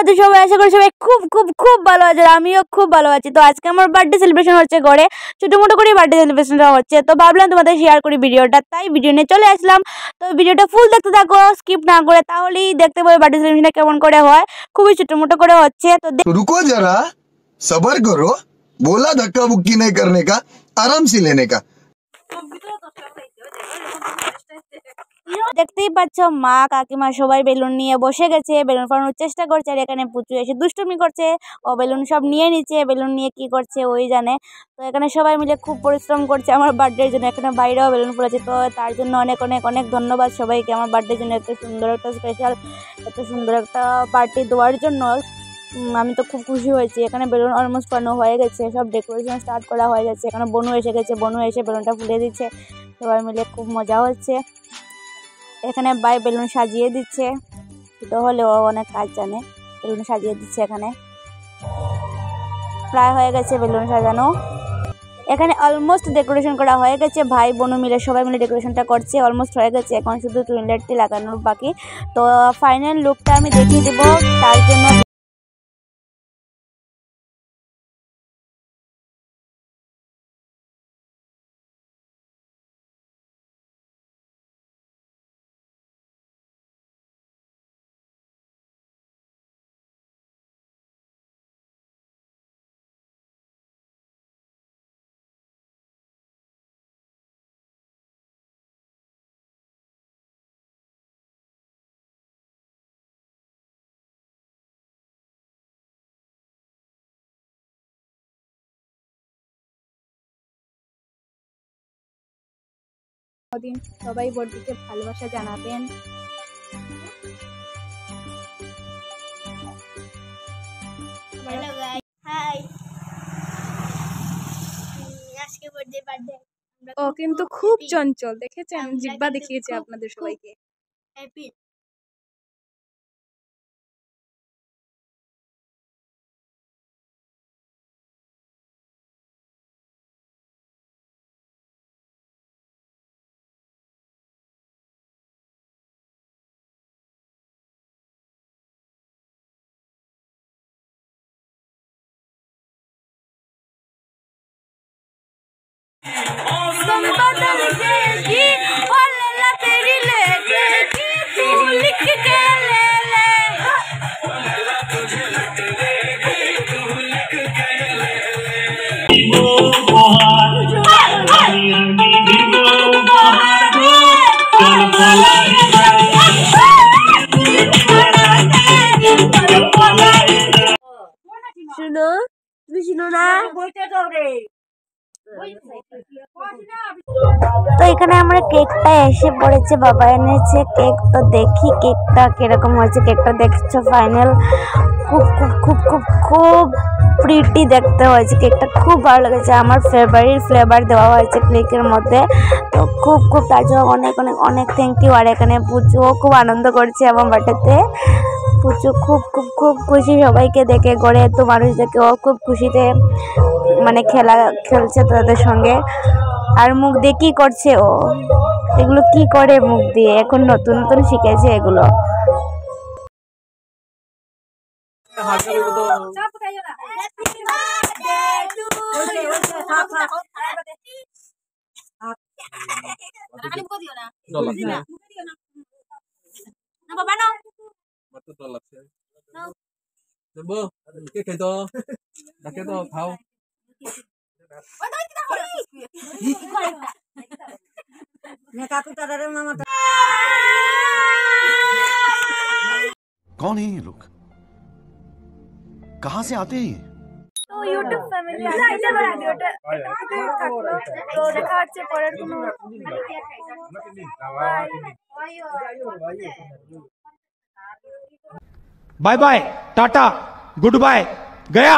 আছো সবাই? আশা করি সবাই খুব খুব খুব ভালো আছে। আমিও খুব ভালো আছি। তো আজকে আমার বার্থডে সেলিব্রেশন হচ্ছে ঘরে, ছোটো মোটো করে বার্থডে সেলিব্রেশনটা হচ্ছে। তো ভাবলাম তোমাদের শেয়ার করি ভিডিওটা, তাই ভিডিও নিয়ে চলে আসলাম। তো ভিডিওটা ফুল দেখতে থাকো, স্কিপ না করে, তাহলেই দেখতে পাবে বার্থডে সেলিব্রেশনটা কেমন করে হয়। খুবই ছোটো মোটো করে হচ্ছে। তো रुको जरा, सबर करो। बोला धक्का बुक्की नहीं करने का, आराम से लेने का। দেখতেই পাচ্ছ মা কাকিমা সবাই বেলুন নিয়ে বসে গেছে, বেলুন ফাটানোর চেষ্টা করছে। আর এখানে পুচু এসে দুষ্টুমি করছে, ও বেলুন সব নিয়ে নিচ্ছে। বেলুন নিয়ে কি করছে ওই জানে। তো এখানে সবাই মিলে খুব পরিশ্রম করছে আমার বার্থডের জন্য। এখানে বাইরেও বেলুন ফুলেছে, তো তার জন্য অনেক অনেক অনেক ধন্যবাদ সবাইকে আমার বার্থডের জন্য এত সুন্দর একটা স্পেশাল, এত সুন্দর একটা পার্টি দেওয়ার জন্য। আমি তো খুব খুশি হয়েছি। এখানে বেলুন অলমোস্ট ফাটানো হয়ে গেছে, সব ডেকোরেশন স্টার্ট করা হয়ে গেছে। এখানে বনু এসে গেছে, বনু এসে বেলুনটা ফুলে দিচ্ছে। সবাই মিলে খুব মজা হচ্ছে। এখানে বাই বেলুন সাজিয়ে দিচ্ছে, ছোটো হলেও অনেক কাজ জানে। বেলুন সাজিয়ে দিচ্ছে, এখানে প্রায় হয়ে গেছে বেলুন সাজানো। এখানে অলমোস্ট ডেকোরেশন করা হয়ে গেছে, ভাই বোন মিলে সবাই মিলে ডেকোরেশনটা করছে। অলমোস্ট হয়ে গেছে, এখন শুধু টুইনলাইটটি লাগানোর বাকি। তো ফাইনাল লুকটা আমি দেখিয়ে দেবো, তার জন্য দিন সবাই বড়দিকে ভালোবাসা জানাবেন। Hello guys, hi. আজকে বার্থডে ও কিন্তু খুব চঞ্চল, দেখেছেন? জিহ্বা দেখিয়েছে আপনাদের সবাইকে। হ্যাপি। শুনো, তুমি শুনো না? তো এখানে আমরা কেকটা এসে পড়েছে, বাবা এনেছে কেক। তো দেখি কেকটা কিরকম হয়েছে। কেকটা দেখছো ফাইনাল, খুব খুব খুব খুব খুব প্রিটি দেখতে হয়েছে। কেকটা খুব ভালো লেগেছে, আমার ফেভারিট ফ্লেভার দেওয়া হয়েছে কেকের মধ্যে। তো খুব খুব তার জন্য অনেক অনেক অনেক থ্যাংক ইউ। আর এখানে পুচুও খুব আনন্দ করছে আমার বার্থডেতে। পুচু খুব খুব খুব খুশি সবাইকে দেখে, ঘরে এত মানুষ দেখে ও খুব খুশিতে মানে খেলছে তাদের সঙ্গে। আর মুখ দিয়ে কি করছে ও, এগুলো কি করে মুখ দিয়ে, এখন নতুন নতুন শিখেছে এগুলো। कौन है ये लोग? कहाँ से आते हैं? তো ইউটিউব ফ্যামিলি তো দেখা হচ্ছে পরের কোনো। Bye bye, tata, good bye, गया।